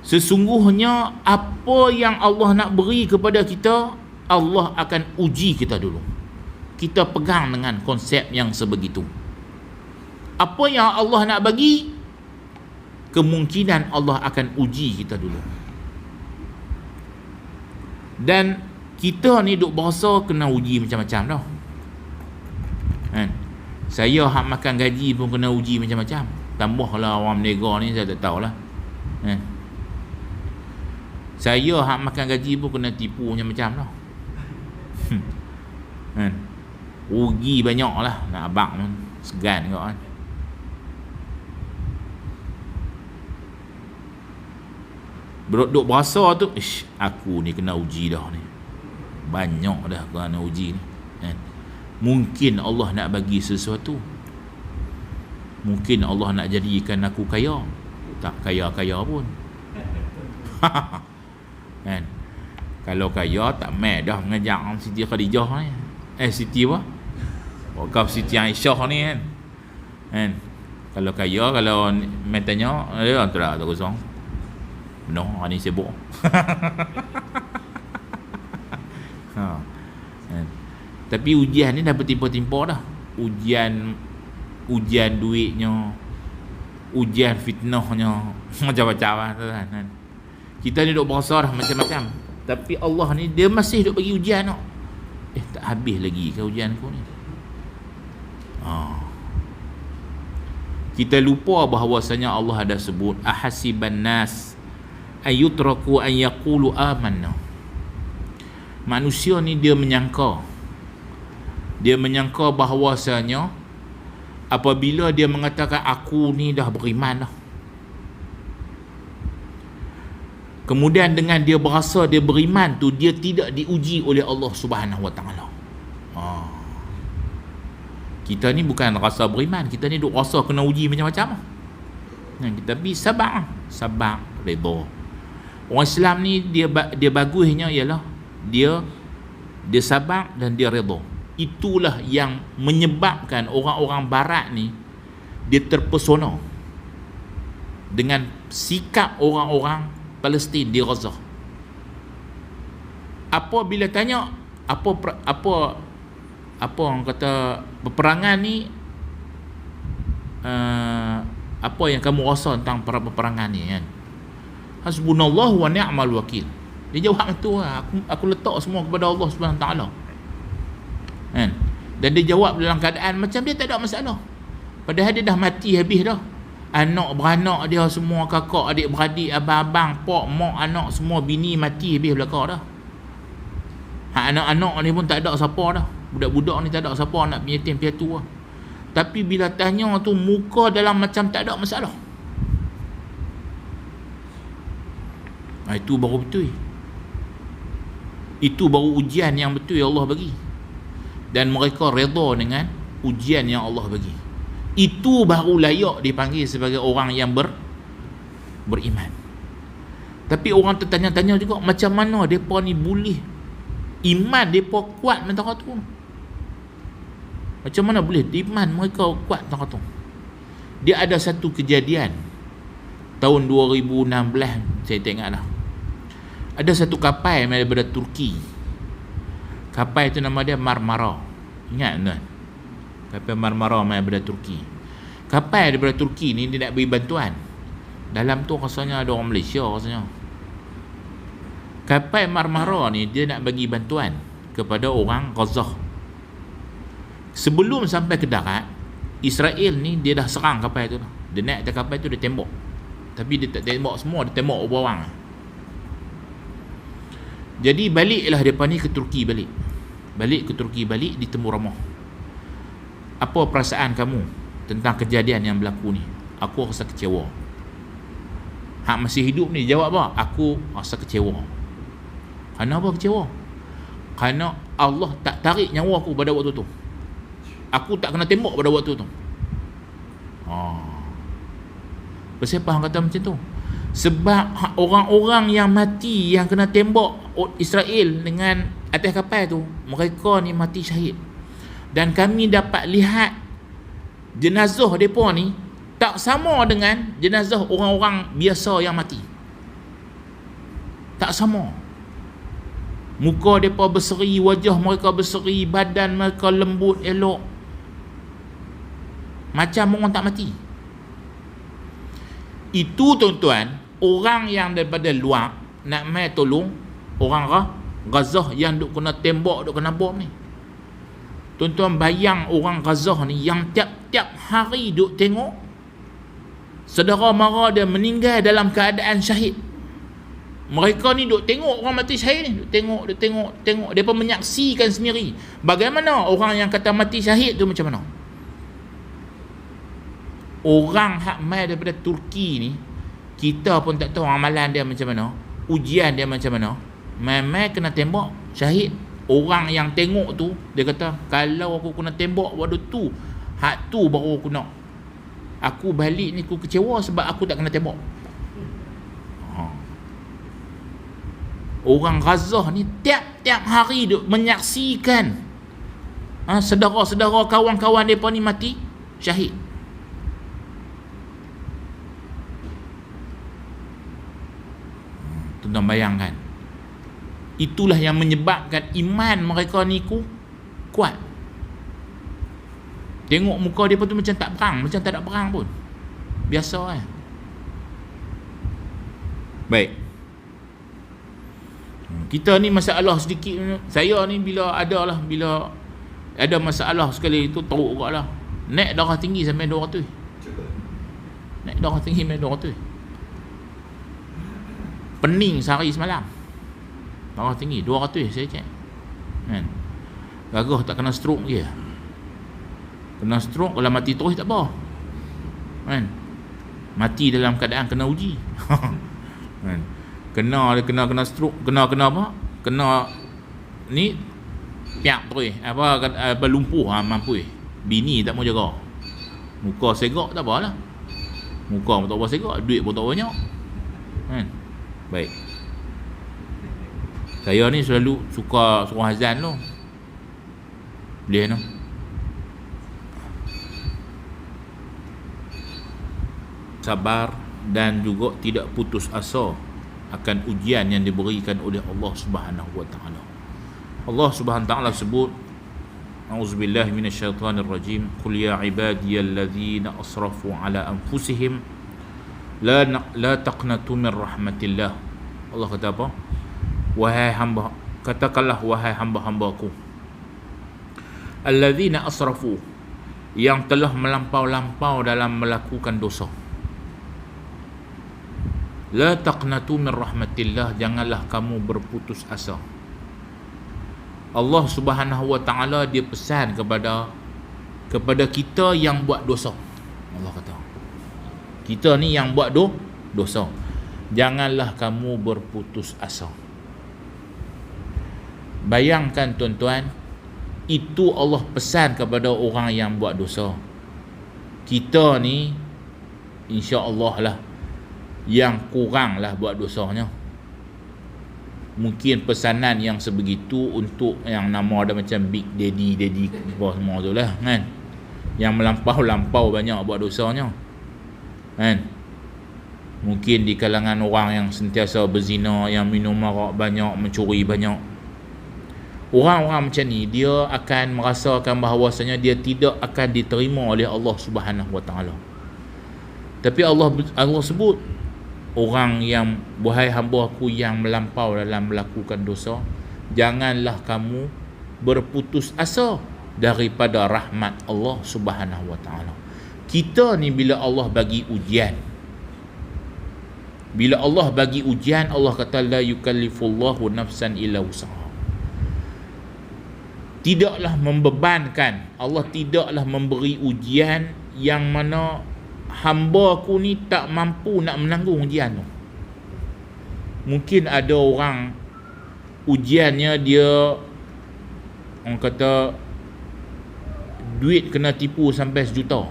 sesungguhnya apa yang Allah nak beri kepada kita, Allah akan uji kita dulu. Kita pegang dengan konsep yang sebegitu. Apa yang Allah nak bagi, kemungkinan Allah akan uji kita dulu. Dan kita ni duk berasa kena uji macam-macam dah. Kan? Saya hak makan gaji pun kena uji macam-macam. Tambahlah orang menega ni, saya tak tahulah. Kan? Saya hak makan gaji pun kena tipu macam-macam dah. Kan? Rugi banyak lah. Nak abang pun segan juga kan. Duk berasa tu, aku ni kena uji dah ni. Banyak dah kena uji ni. Kan? Mungkin Allah nak bagi sesuatu. Mungkin Allah nak jadikan aku kaya. Tak kaya-kaya pun. Kan? Kalau kaya tak mai dah mengajak Siti Khadijah ni. Siti apa? Wakaf Siti Aisyah ni kan. Kan? Kalau kaya, kalau mai tanya, dia tak kosong. No, ni sibuk. Tapi ujian ni dah bertimpa-timpa dah. Ujian duitnya, ujian fitnahnya, macam-macam lah kan. Kita ni duk berasa dah macam-macam. Tapi Allah ni dia masih duk bagi ujian tau. Tak habis lagi ke ujian kau ni? Kita lupa bahawasanya Allah ada sebut ahasiban nas ayutraku an yaqulu amanna. Manusia ni dia menyangka bahawasanya apabila dia mengatakan aku ni dah beriman dah, kemudian dengan dia berasa dia beriman tu, dia tidak diuji oleh Allah Subhanahu Wa Taala. Kita ni bukan rasa beriman, kita ni duk rasa kena uji macam-macam. Kita sabar, redha. Orang Islam ni dia bagusnya ialah dia sabar dan dia redha. Itulah yang menyebabkan orang-orang barat ni dia terpesona dengan sikap orang-orang Palestin di Gaza. Apabila tanya apa orang kata peperangan ni, apa yang kamu rasa tentang peperangan ni kan? Hasbunallah wa ni'mal wakil. Dia jawab tu lah, aku letak semua kepada Allah Subhanahu Taala. Kan? Dan dia jawab dalam keadaan macam dia tak ada masalah. Padahal dia dah mati habis dah. Anak beranak dia semua, kakak adik beradik, abang-abang, pak mak anak semua, bini mati habis belakang dah. Anak-anak ni pun tak ada siapa dah. Budak-budak ni tak ada siapa nak yatim piatu lah. Tapi bila tanya tu muka dalam macam tak ada masalah. Itu baru betul. Itu baru ujian yang betul yang Allah bagi. Dan mereka redha dengan ujian yang Allah bagi. Itu baru layak dipanggil sebagai orang yang beriman. Tapi orang tertanya-tanya juga, macam mana mereka ni boleh iman mereka kuat macam tu? Macam mana boleh iman mereka kuat macam tu? Dia ada satu kejadian tahun 2016, saya tengok lah. Ada satu kapal daripada Turki. Kapal itu nama dia Marmara. Ingat tak? Kapal Marmara daripada Turki. Kapal daripada Turki ni dia nak beri bantuan. Dalam tu rasanya ada orang Malaysia rasanya. Kapal Marmara ni dia nak bagi bantuan kepada orang Gaza. Sebelum sampai ke darat, Israel ni dia dah serang kapal tu. Dia naik atas kapal tu, dia tembak. Tapi dia tak tembak semua, dia tembak orang. Jadi baliklah mereka ni ke Turki balik. Balik ke Turki balik di Temu Ramah. Apa perasaan kamu tentang kejadian yang berlaku ni? Aku rasa kecewa. Hak masih hidup ni jawab apa? Aku rasa kecewa. Kenapa kecewa? Kerana Allah tak tarik nyawa aku pada waktu tu. Aku tak kena tembak pada waktu tu. Kenapa hang kata macam tu? Sebab orang-orang yang mati, yang kena tembak Israel dengan atas kapal tu, mereka ni mati syahid. Dan kami dapat lihat jenazah mereka ni tak sama dengan jenazah orang-orang biasa yang mati. Tak sama. Muka mereka berseri, wajah mereka berseri, badan mereka lembut, elok, macam orang tak mati. Itu tuan-tuan, orang yang daripada luar nak mai tolong orang Gaza yang duk kena tembak, duk kena bom ni. Tuan-tuan bayang orang Gaza ni yang tiap-tiap hari duk tengok saudara mara dia meninggal dalam keadaan syahid. Mereka ni duk tengok orang mati syahid ni, duk tengok. Mereka menyaksikan sendiri bagaimana orang yang kata mati syahid tu macam mana. Orang hak mai daripada Turki ni, kita pun tak tahu amalan dia macam mana, ujian dia macam mana. Mai kena tembak syahid. Orang yang tengok tu, dia kata, kalau aku kena tembak waktu tu, hak tu baru aku nak. Aku balik ni aku kecewa sebab aku tak kena tembak. Orang Gaza ni tiap-tiap hari duk menyaksikan saudara-saudara, kawan-kawan mereka ni mati syahid. Tuan-tuan bayangkan. Itulah yang menyebabkan iman mereka ni kuat. Tengok muka dia tu macam tak perang, macam tak ada perang pun. Biasa kan. Baik. Kita ni masalah sedikit. Saya ni bila ada masalah sekali tu teruk kat lah. Naik darah tinggi sampai 200. Naik darah tinggi sampai 200. Pening sehari semalam. Darah tinggi 200 saya cek. Kan? Gagah tak kena stroke dia. Kena stroke kalau mati terus tak apa. Kan? Mati dalam keadaan kena uji. Kan? Kena stroke, kena apa? Kena ni piak terus. Apa lumpuh mampu. Bini tak mau jaga. Muka segak tak apalah. Muka pun tak apa segak, duit pun tak banyak. Kan? Baik. Saya ni selalu suka suruh azan tu. Boleh no? Sabar dan juga tidak putus asa akan ujian yang diberikan oleh Allah Subhanahu wa taala. Allah Subhanahu wa taala sebut, A'udzubillahi minasyaitonirrajim, qul ya ibadiyalladzina asrafu ala anfusihim la taqnatu min rahmatillah. Allah kata apa? Wahai hamba, katakanlah wahai hamba-hambaku, alladzina asrafu, yang telah melampau-lampau dalam melakukan dosa. La taqnatu min rahmatillah, janganlah kamu berputus asa. Allah Subhanahu wa taala dia pesan kepada kita yang buat dosa. Allah kata, kita ni yang buat dosa, janganlah kamu berputus asa. Bayangkan tuan-tuan, itu Allah pesan kepada orang yang buat dosa. Kita ni insya-Allah lah yang kurang lah buat dosanya. Mungkin pesanan yang sebegitu untuk yang nama ada macam Big Daddy apa semua tu lah kan, yang melampau-lampau banyak buat dosanya kan. Mungkin di kalangan orang yang sentiasa berzina, yang minum arak banyak, mencuri banyak, orang-orang macam ni dia akan merasakan bahawasanya dia tidak akan diterima oleh Allah Subhanahu wa taala. Tapi Allah sebut, orang yang, wahai hamba aku yang melampau dalam melakukan dosa, janganlah kamu berputus asa daripada rahmat Allah Subhanahu wa taala. Kita ni bila Allah bagi ujian, Bila Allah bagi ujian, Allah kata la yukallifullahu nafsan illa wus'aha. Tidaklah membebankan, Allah tidaklah memberi ujian yang mana hamba aku ni tak mampu nak menanggung ujian tu. Mungkin ada orang ujiannya dia, orang kata duit kena tipu sampai 1 juta.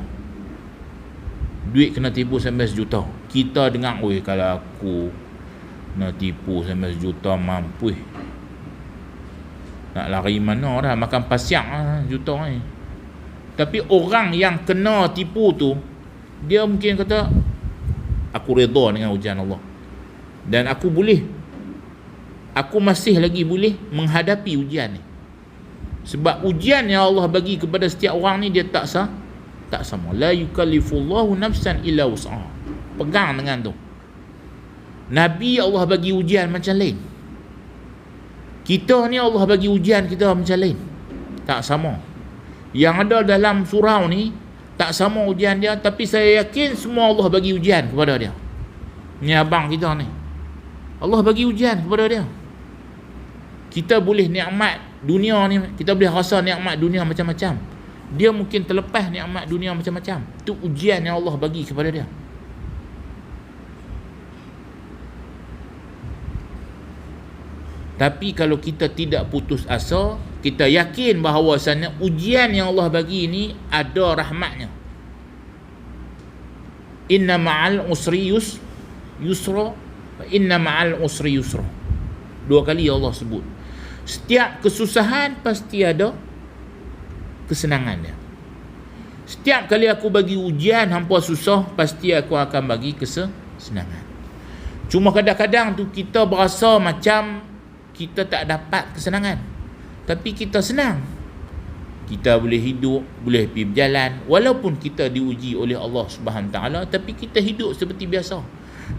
Duit kena tipu sampai 1 juta. Kita dengar, oi kalau aku nak tipu sampai 1 juta mampu. Nak lari mana dah, makan pasiak lah 1 juta ni. Tapi orang yang kena tipu tu, dia mungkin kata aku redha dengan ujian Allah, dan aku masih lagi boleh menghadapi ujian ni. Sebab ujian yang Allah bagi kepada setiap orang ni dia tak sama. La yukallifullahu nafsan illa wus'aha. Pegang dengan tu. Nabi Allah bagi ujian macam lain. Kita ni Allah bagi ujian kita macam lain. Tak sama. Yang ada dalam surau ni tak sama ujian dia, tapi saya yakin semua Allah bagi ujian kepada dia. Ni abang kita ni, Allah bagi ujian kepada dia. Kita boleh nikmat dunia ni, kita boleh rasa nikmat dunia macam-macam. Dia mungkin terlepas nikmat dunia macam-macam. Itu ujian yang Allah bagi kepada dia. Tapi kalau kita tidak putus asa, kita yakin bahawasanya ujian yang Allah bagi ni ada rahmatnya. Inna ma'al usri yusra wa inna ma'al usri yusra. 2 kali Allah sebut. Setiap kesusahan pasti ada kesenangan dia. Setiap kali aku bagi ujian hampa susah, pasti aku akan bagi kesenangan. Cuma kadang-kadang tu kita berasa macam kita tak dapat kesenangan, tapi kita senang. Kita boleh hidup, boleh pergi berjalan, walaupun kita diuji oleh Allah Subhanahu Taala, tapi kita hidup seperti biasa.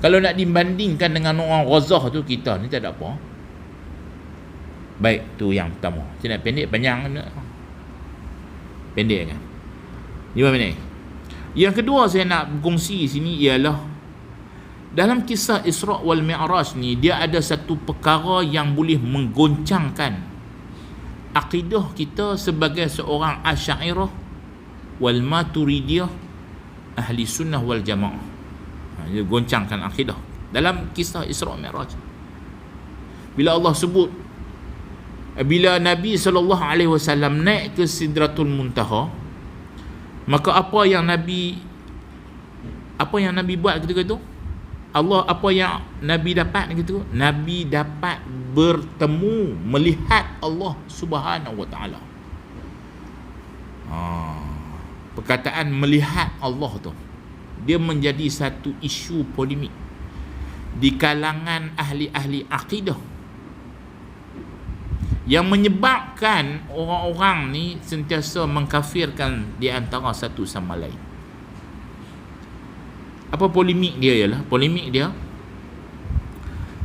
Kalau nak dibandingkan dengan orang razah tu, kita ni tak ada apa. Baik, tu yang pertama. Saya nak pendek panjang nak. Pendek kan? 5 minit. Yang kedua saya nak berkongsi sini ialah dalam kisah Isra' wal Mi'raj ni, dia ada satu perkara yang boleh menggoncangkan akidah kita sebagai seorang Asy'ariyah wal Maturidiyah ahli sunnah wal jamaah. Dia goncangkan akidah dalam kisah Isra' Mi'raj. Bila Allah sebut, bila Nabi SAW naik ke Sidratul Muntaha, maka apa yang Nabi buat ketika itu? Apa yang Nabi dapat gitu? Nabi dapat bertemu, melihat Allah Subhanahu Wa Taala. Perkataan melihat Allah tu, dia menjadi satu isu polemik di kalangan ahli-ahli akidah, yang menyebabkan orang-orang ni sentiasa mengkafirkan di antara satu sama lain. Apa polemik dia ialah? Polemik dia,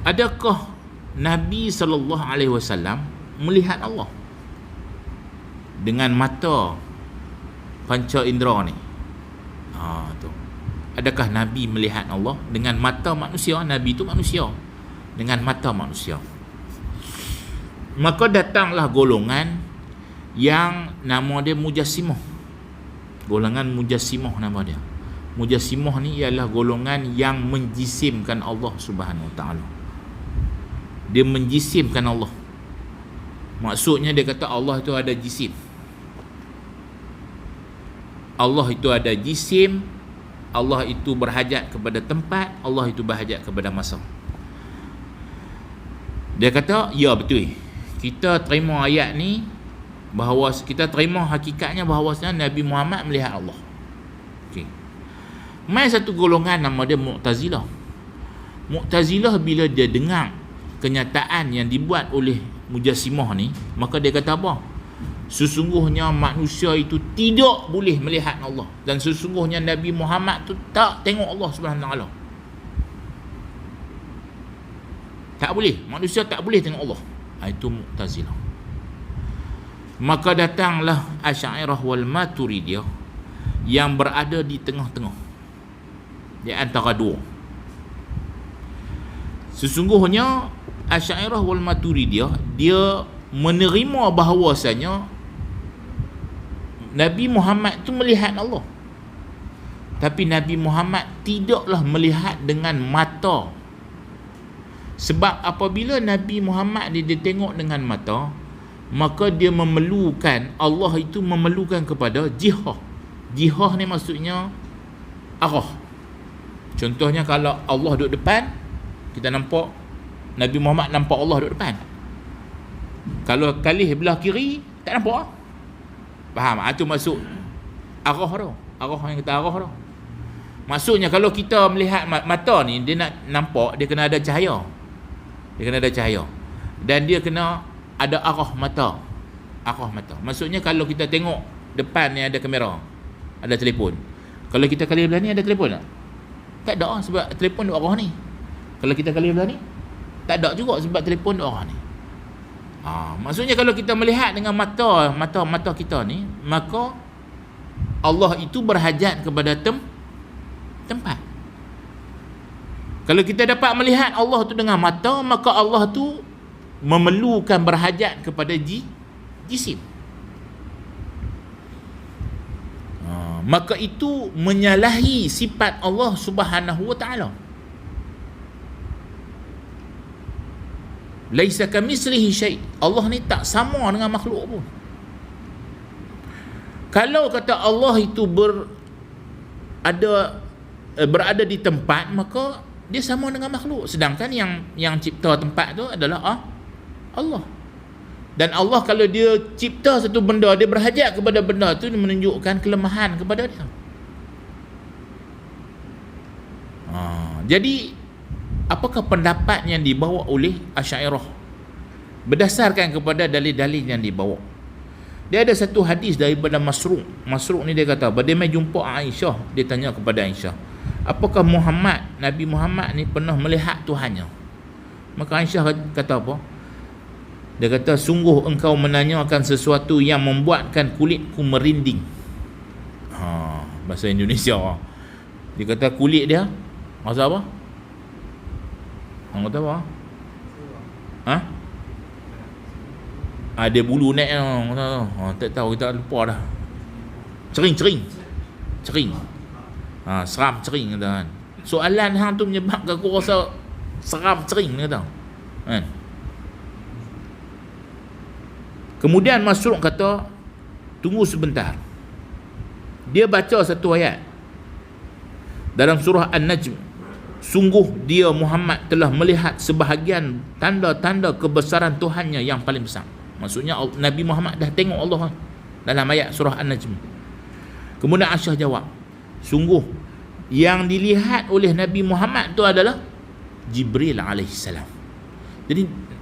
adakah Nabi SAW melihat Allah dengan mata panca indera ni? Tu. Adakah Nabi melihat Allah dengan mata manusia? Nabi tu manusia, dengan mata manusia. Maka datanglah golongan yang nama dia Mujassimah. Golongan Mujassimah nama dia. Mujassimah ni ialah golongan yang menjisimkan Allah Subhanahu Wa Taala. Dia menjisimkan Allah. Maksudnya dia kata Allah itu ada jisim. Allah itu ada jisim. Allah itu berhajat kepada tempat. Allah itu berhajat kepada masa. Dia kata, ya betul. Kita terima ayat ni, bahawa kita terima hakikatnya bahawasanya Nabi Muhammad melihat Allah. Okey. Mai satu golongan nama dia Mu'tazilah. Mu'tazilah bila dia dengar kenyataan yang dibuat oleh Mujassimah ni, maka dia kata apa? Sesungguhnya manusia itu tidak boleh melihat Allah, dan sesungguhnya Nabi Muhammad tu tak tengok Allah Subhanahu Taala. Tak boleh, manusia tak boleh tengok Allah. Itu Mu'tazilah. Maka datanglah Asy'ariyah wal Maturidiyah yang berada di tengah-tengah, di antara dua. Sesungguhnya Asy'ariyah wal Maturidiyah dia menerima bahawasanya Nabi Muhammad tu melihat Allah. Tapi Nabi Muhammad tidaklah melihat dengan mata. Sebab apabila Nabi Muhammad dia tengok dengan mata, maka dia memerlukan, Allah itu memerlukan kepada jihah. Jihah ni maksudnya arah. Contohnya kalau Allah duduk depan, kita nampak Nabi Muhammad nampak Allah duduk depan. Kalau kalih belah kiri, tak nampak. Faham? Itu masuk arah tu. Arah yang kita arah tu. Maksudnya kalau kita melihat mata ni, dia nak nampak, dia kena ada cahaya. Dia kena ada cahaya. Dan dia kena ada arah mata. Arah mata. Maksudnya kalau kita tengok depan ni ada kamera, ada telefon. Kalau kita kali belah ni ada telefon tak? Tak ada sebab telefon duk arah ni. Kalau kita kali belah ni, tak ada juga sebab telefon duk arah ni. Maksudnya kalau kita melihat dengan mata kita ni, maka Allah itu berhajat kepada tempat. Kalau kita dapat melihat Allah tu dengan mata, maka Allah tu memerlukan berhajat kepada jisim. Maka itu menyalahi sifat Allah Subhanahu wa taala. Laisa kamitslihi syai'. Allah ni tak sama dengan makhluk pun. Kalau kata Allah itu berada di tempat, maka dia sama dengan makhluk. Sedangkan yang cipta tempat tu adalah Allah. Dan Allah kalau dia cipta satu benda, dia berhajat kepada benda tu, menunjukkan kelemahan kepada dia. Jadi apakah pendapat yang dibawa oleh Asy'ariyah berdasarkan kepada dalil-dalil yang dibawa? Dia ada satu hadis daripada Masruq. Masruq ni dia kata, bila dia mai jumpa Aisyah, dia tanya kepada Aisyah, apakah Nabi Muhammad ni pernah melihat Tuhannya? Maka Aisyah kata apa? Dia kata, sungguh engkau menanyakan sesuatu yang membuatkan kulitku merinding. Bahasa Indonesia. Dia kata kulit dia maksud apa? Orang kata apa? Ada bulu naik tak tahu, kita lupa dah. Cering. Seram cering kata kan. Soalan hang tu menyebabkan aku rasa seram cering kata. Kan? Kemudian Masruq kata, tunggu sebentar. Dia baca satu ayat dalam surah An-Najm. Sungguh dia Muhammad telah melihat sebahagian tanda-tanda kebesaran Tuhannya yang paling besar. Maksudnya Nabi Muhammad dah tengok Allah dalam ayat surah An-Najm. Kemudian Aisyah jawab, sungguh yang dilihat oleh Nabi Muhammad tu adalah Jibril alaihissalam. Jadi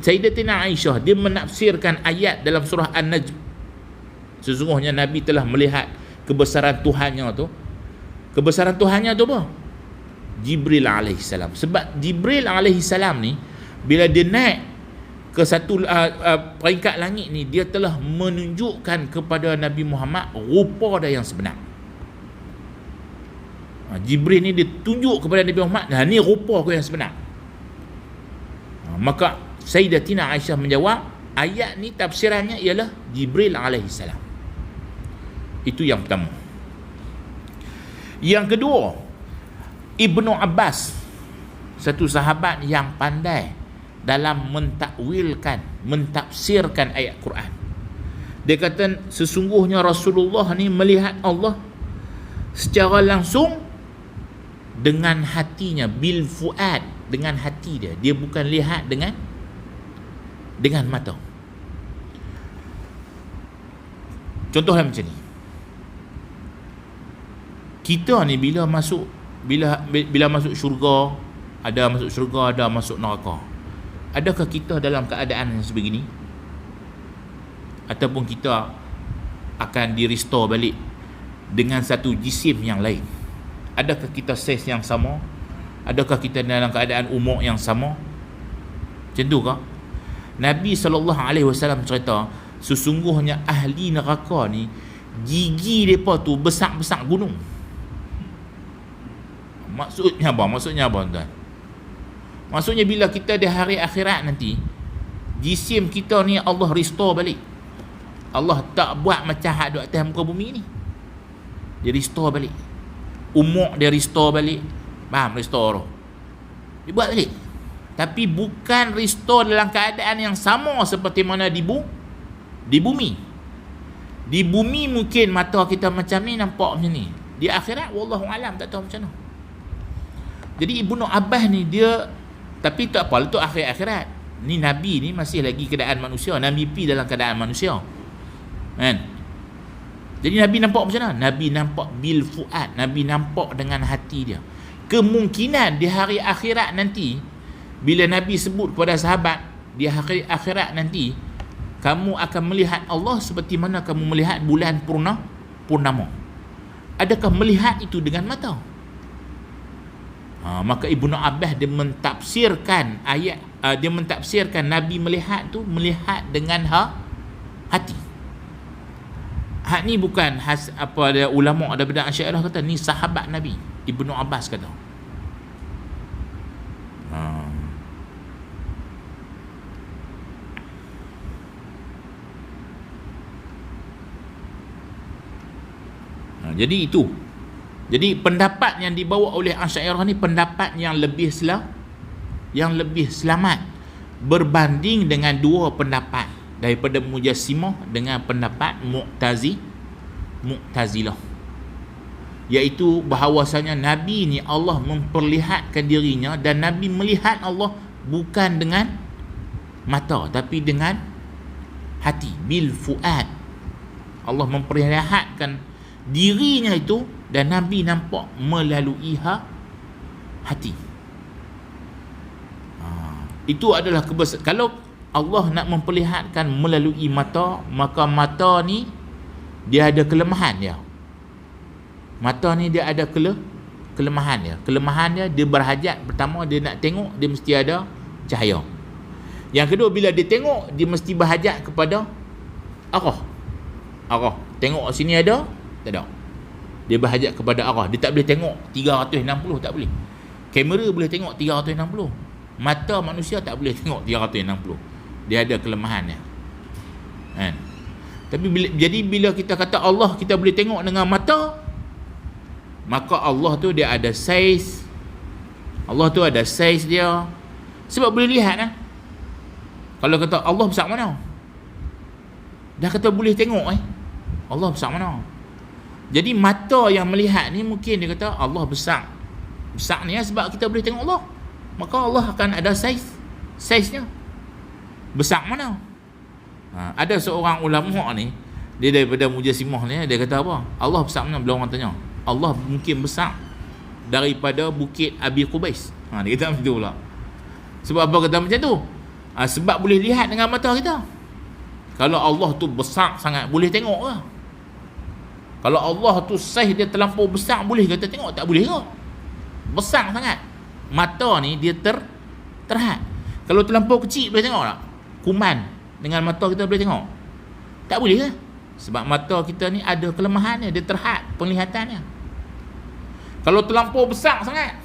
Sayyidatina Aisyah dia menafsirkan ayat dalam surah An-Najm, sesungguhnya Nabi telah melihat kebesaran Tuhannya tu. Kebesaran Tuhannya tu apa? Jibril alaihissalam. Sebab Jibril alaihissalam ni bila dia naik ke satu peringkat langit ni, dia telah menunjukkan kepada Nabi Muhammad rupa dia yang sebenar. Jibril ni dia tunjuk kepada Nabi Muhammad, ni rupa aku yang sebenar. Maka Sayyidatina Aisyah menjawab, ayat ni tafsirannya ialah Jibril alaihissalam. Itu yang pertama. Yang kedua, Ibnu Abbas, satu sahabat yang pandai dalam mentafsirkan ayat Quran. Dia kata sesungguhnya Rasulullah ni melihat Allah secara langsung dengan hatinya, bil fuad, dengan hati dia. Dia bukan lihat dengan mata. Contohnya macam ni. Kita ni bila masuk syurga, ada masuk syurga, ada masuk neraka. Adakah kita dalam keadaan yang sebegini? Ataupun kita akan di-restore balik dengan satu jisim yang lain? Adakah kita saiz yang sama? Adakah kita dalam keadaan umur yang sama? Macam tu kah? Nabi SAW cerita, sesungguhnya ahli neraka ni gigi mereka tu besar-besar gunung. Maksudnya apa tuan? Maksudnya bila kita di hari akhirat nanti, jisim kita ni Allah restore balik. Allah tak buat macam hak duk atas muka bumi ni. Dia restore balik. Umur dia restore balik. Faham restore tu? Dia buat balik. Tapi bukan restore dalam keadaan yang sama seperti mana di bumi. Di bumi mungkin mata kita macam ni, nampak macam ni. Di akhirat wallahu alam tak tahu macam mana. Jadi Ibnu Abbas ni dia, tapi tak apa, itu akhirat. Ni Nabi ni masih lagi keadaan manusia. Nabi pi dalam keadaan manusia. Kan? Jadi Nabi nampak macam mana? Nabi nampak bil fuad. Nabi nampak dengan hati dia. Kemungkinan di hari akhirat nanti, bila Nabi sebut kepada sahabat, di hari akhirat nanti, kamu akan melihat Allah seperti mana kamu melihat bulan purnama. Adakah melihat itu dengan mata? Maka Ibnu Abbas dia mentafsirkan ayat, dia mentafsirkan Nabi melihat tu melihat dengan hati. Hak ni bukan apa ada ulama daripada Asy'ariyah kata, ni sahabat Nabi. Ibnu Abbas kata. Jadi itu. Jadi pendapat yang dibawa oleh Asy'ariyah ni pendapat yang lebih selamat berbanding dengan dua pendapat daripada Mujassimah dengan pendapat Mu'tazilah, iaitu bahawasanya Nabi ni Allah memperlihatkan dirinya dan Nabi melihat Allah bukan dengan mata tapi dengan hati, bil fuad. Allah memperlihatkan dirinya itu dan Nabi nampak melalui hati. Itu adalah kalau Allah nak memperlihatkan melalui mata, maka mata ni dia ada kelemahan dia. Mata ni dia ada kelemahan dia. Kelemahan dia berhajat, pertama dia nak tengok, dia mesti ada cahaya. Yang kedua, bila dia tengok, dia mesti berhajat kepada arah. Tengok sini ada, tak ada. Dia berhajat kepada arah. Dia tak boleh tengok 360, tak boleh. Kamera boleh tengok 360. Mata manusia tak boleh tengok 360. Dia ada kelemahannya. Kan? Tapi bila kita kata Allah kita boleh tengok dengan mata, maka Allah tu dia ada saiz. Allah tu ada saiz dia. Sebab boleh lihat kan? Kalau kata Allah besar mana? Dah kata boleh tengok Allah besar mana? Jadi mata yang melihat ni mungkin dia kata Allah besar. Besar ni sebab kita boleh tengok Allah. Maka Allah akan ada saiznya. Besar mana? Ada seorang ulama ni, dia daripada Mujassimah ni, dia kata apa? Allah besar mana? Bila orang tanya, Allah mungkin besar daripada bukit Abi Qubais. Dia kata macam tu pula. Sebab apa kata macam tu? Sebab boleh lihat dengan mata kita. Kalau Allah tu besar sangat, boleh tengok ke? Kalau Allah tu saiz dia terlampau besar, boleh kata tengok? Tak boleh ke? Besar sangat. Mata ni dia terhad. Kalau terlampau kecil boleh tengok tak? Kuman dengan mata kita boleh tengok? Tak boleh ke? Sebab mata kita ni ada kelemahannya, dia terhad penglihatannya. Kalau terlampau besar sangat,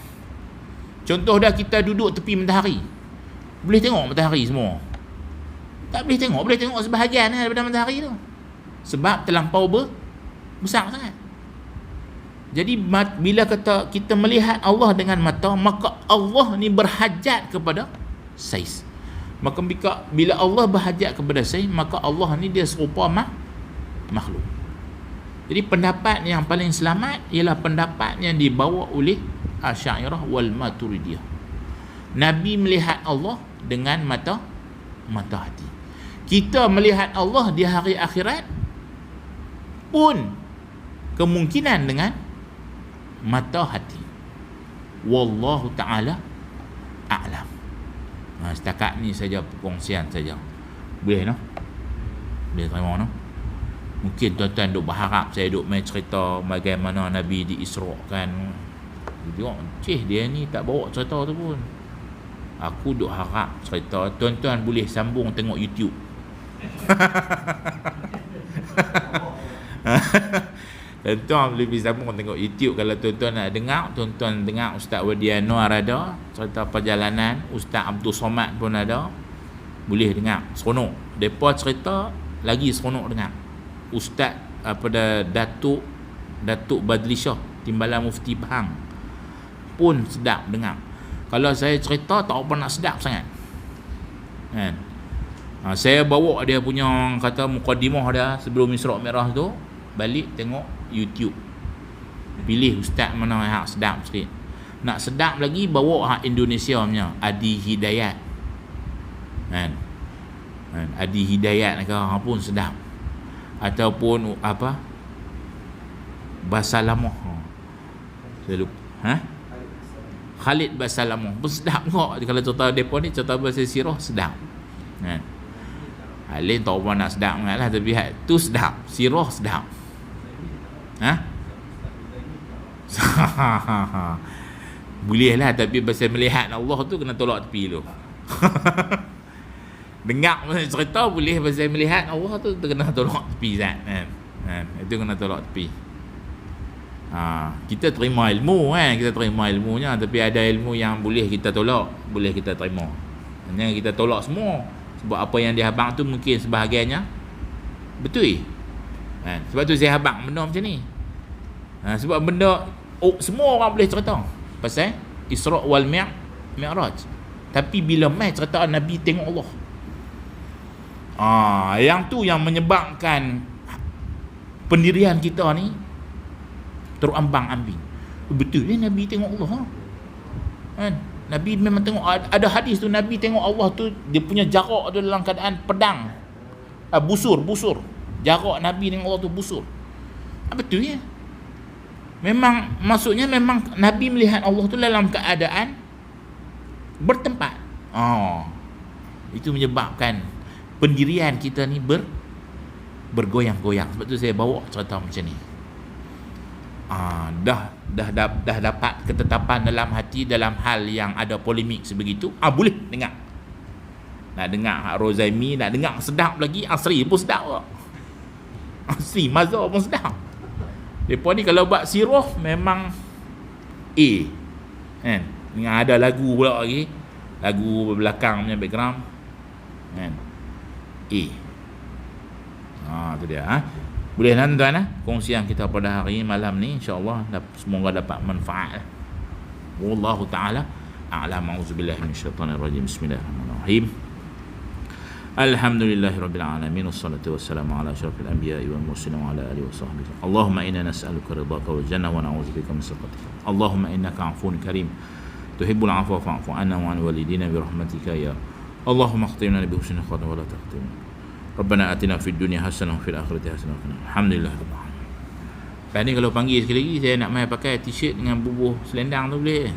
contoh dah kita duduk tepi matahari, boleh tengok matahari semua? Tak boleh tengok. Boleh tengok sebahagian daripada matahari tu, sebab terlampau besar sangat. Jadi bila kata kita melihat Allah dengan mata, maka Allah ni berhajat kepada saiz. Maka bila Allah berhajat kepada saiz, maka Allah ni dia serupa makhluk. Jadi pendapat yang paling selamat ialah pendapat yang dibawa oleh Asy'ariyah wal Maturidiyah. Nabi melihat Allah dengan mata hati. Kita melihat Allah di hari akhirat pun kemungkinan dengan mata hati. Wallahu ta'ala a'lam. Setakat ni saja perkongsian saja. Boleh no? Boleh terima no? Mungkin tuan-tuan duk berharap saya duk main cerita bagaimana Nabi diisrakan. Tengok, dia ni tak bawa cerita tu pun. Aku duk harap cerita. Tuan-tuan boleh sambung tengok YouTube. Tuan-tuan boleh pergi sambung tengok YouTube. Kalau tuan-tuan nak dengar, tuan-tuan dengar Ustaz Wadi Anwar ada, cerita perjalanan. Ustaz Abdul Somad pun ada. Boleh dengar, seronok. Depa cerita lagi seronok dengar. Ustaz Datuk Badli Shah, Timbalan Mufti Pahang pun sedap dengar. Kalau saya cerita tak apa nak sedap sangat kan. Saya bawa dia punya kata mukadimah dia sebelum Isra' Mi'raj tu, balik tengok YouTube, pilih ustaz mana yang sedap sikit. Nak sedap lagi bawa hak Indonesia punya Adi Hidayat kan. Adi Hidayat ke pun sedap. Ataupun apa Basalamah, saya lupa Khalid Basalamah pun sedap kok. Kalau cerita depa ni cerita bahasa sirah sedap kan. Lain tak apa nak sedap sangat lah, tapi tu sedap, sirah sedap. Boleh lah, tapi pasal melihat Allah tu kena tolak tepi tu. Dengar cerita boleh, pasal melihat Allah tu kena tolak tepi Zat kan. Itu kena tolak tepi. Kita terima ilmu kan, kita terima ilmunya, tapi ada ilmu yang boleh kita tolak, boleh kita terima. Hanya kita tolak semua sebab apa yang dia habang tu mungkin sebahagiannya betul kan. Sebab tu saya habang benda macam ni. Sebab benda semua orang boleh cerita pasal Isra' wal Mi'raj, tapi bila mai cerita Nabi tengok Allah, yang tu yang menyebabkan pendirian kita ni terombang-ambing. Betul Nabi tengok Allah kan. Nabi memang tengok. Ada hadis tu Nabi tengok Allah tu, dia punya jarak tu dalam keadaan pedang, busur. Jarak Nabi dengan Allah tu busur. Betul ya. Memang maksudnya memang Nabi melihat Allah tu dalam keadaan bertempat. Itu menyebabkan pendirian kita ni bergoyang-goyang. Sebab tu saya bawa cerita macam ni. Dah dapat ketetapan dalam hati dalam hal yang ada polemik sebegitu, boleh dengar. Nak dengar hak Rozaimi, nak dengar sedap lagi, Asri pun sedap kok. Asri Mazhar pun sedap. Depa ni kalau buat sirah memang kan. Dengan ada lagu pula lagi, lagu belakang punya background kan. Tu dia. Boleh lah tuan-tuan kongsian kita pada hari malam ni, insya-Allah semoga dapat manfaat. Wallahu taala a'lam. Auzubillahi minasyaitonir rajim. Bismillahirrahmanirrahim. Alhamdulillahirabbil alamin, wassalatu wassalamu ala asyrafil anbiya'i wal mursalin wa ala alihi washabbihi. Allahumma inna nas'aluka ridhaka wal jannah wa na'udzubika min sakhatika. Allahumma innaka 'afuwun karim tuhibbul 'afwa fa'fu 'anna wa 'an walidina bi rahmatika ya. Allahumma khtimna bi husnil khatimah wa la taqtim. Rabbana atina fid dunya hasanah wa fil akhirati hasanah wa qina. Alhamdulillah. Lepas ni kalau panggil sekali lagi, saya nak mai pakai t-shirt dengan bubuh selendang tu boleh.